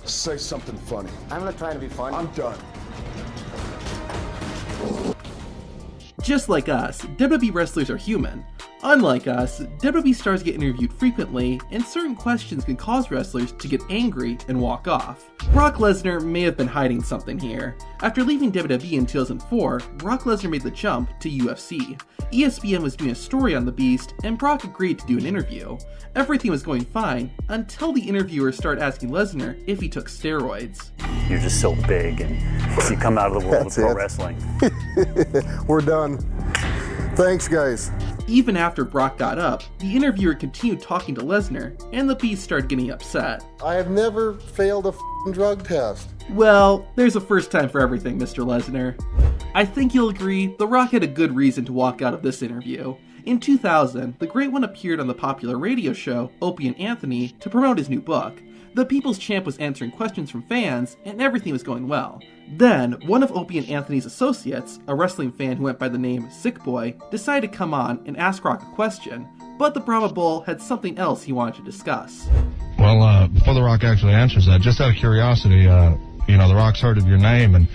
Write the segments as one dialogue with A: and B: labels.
A: Say something funny.
B: I'm not trying to be funny.
A: I'm done.
C: Just like us, WWE wrestlers are human. Unlike us, WWE stars get interviewed frequently, and certain questions can cause wrestlers to get angry and walk off. Brock Lesnar may have been hiding something here. After leaving WWE in 2004, Brock Lesnar made the jump to UFC. ESPN was doing a story on the Beast, and Brock agreed to do an interview. Everything was going fine, until the interviewer started asking Lesnar if he took steroids.
D: You're just so big, and you come out of the world of pro wrestling.
E: We're done. Thanks, guys.
C: Even after Brock got up, the interviewer continued talking to Lesnar, and the Beast started getting upset.
E: I have never failed a drug test.
C: Well, there's a first time for everything, Mr. Lesnar. I think you'll agree, The Rock had a good reason to walk out of this interview. In 2000, the Great One appeared on the popular radio show Opie and Anthony to promote his new book. The People's Champ was answering questions from fans, and everything was going well. Then, one of Opie and Anthony's associates, a wrestling fan who went by the name Sick Boy, decided to come on and ask Rock a question, but the Brahma Bull had something else he wanted to discuss.
F: Well, before The Rock actually answers that, just out of curiosity, The Rock's heard of your name, and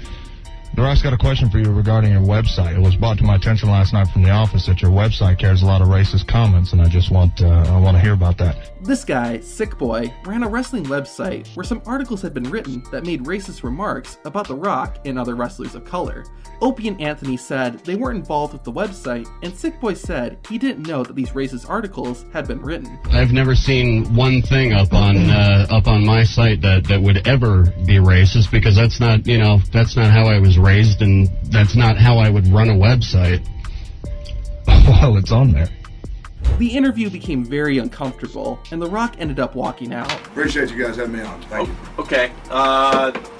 F: The Rock's got a question for you regarding your website. It was brought to my attention last night from the office that your website carries a lot of racist comments, and I want to hear about that.
C: This guy, Sick Boy, ran a wrestling website where some articles had been written that made racist remarks about The Rock and other wrestlers of color. Opie and Anthony said they weren't involved with the website, and Sick Boy said he didn't know that these racist articles had been written.
G: I've never seen one thing up on my site that would ever be racist, because that's not how I was raised, and that's not how I would run a website.
F: Well, it's on there.
C: The interview became very uncomfortable, and The Rock ended up walking out.
A: Appreciate you guys having me on. Thank you.
H: Okay.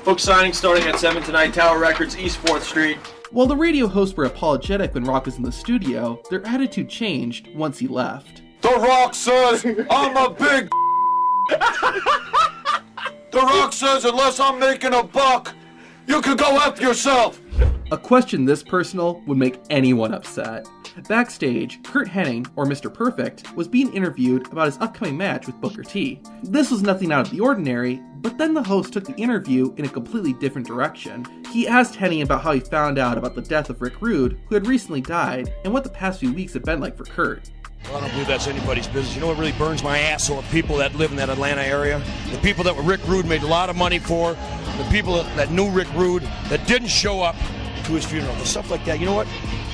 H: Book signing starting at 7 tonight, Tower Records, East 4th Street.
C: While the radio hosts were apologetic when Rock was in the studio, their attitude changed once he left.
A: The Rock says I'm a big The Rock says unless I'm making a buck, you can go F yourself.
C: A question this personal would make anyone upset. Backstage, Curt Hennig, or Mr. Perfect, was being interviewed about his upcoming match with Booker T. This was nothing out of the ordinary, but then the host took the interview in a completely different direction. He asked Hennig about how he found out about the death of Rick Rude, who had recently died, and what the past few weeks had been like for Curt.
I: Well, I don't believe that's anybody's business. You know what really burns my ass? So the people that live in that Atlanta area, the people that Rick Rude made a lot of money for, the people that knew Rick Rude that didn't show up to his funeral, and stuff like that. You know what?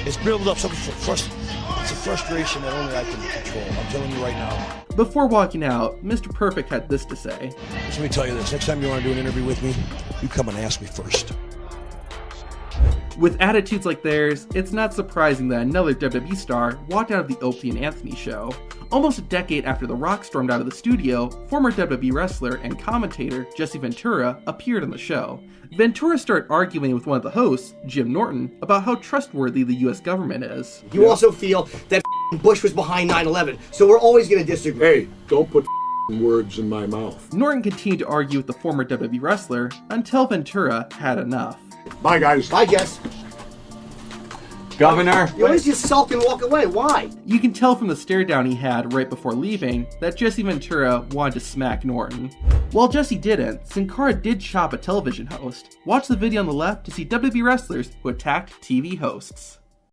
I: It's built up something it's a frustration that only I can control. I'm telling you right now.
C: Before walking out, Mr. Perfect had this to say.
I: Let me tell you this. Next time you want to do an interview with me, you come and ask me first.
C: With attitudes like theirs, it's not surprising that another WWE star walked out of the Opie and Anthony show. Almost a decade after The Rock stormed out of the studio, former WWE wrestler and commentator Jesse Ventura appeared on the show. Ventura started arguing with one of the hosts, Jim Norton, about how trustworthy the US government is.
B: You also feel that Bush was behind 9/11, so we're always going to disagree.
A: Hey, don't put words in my mouth.
C: Norton continued to argue with the former WWE wrestler until Ventura had enough.
A: Bye, guys.
B: Bye, Jess.
H: Governor.
B: You always just sulk and walk away. Why?
C: You can tell from the stare down he had right before leaving that Jesse Ventura wanted to smack Norton. While Jesse didn't, Sin Cara did chop a television host. Watch the video on the left to see WWE wrestlers who attacked TV hosts.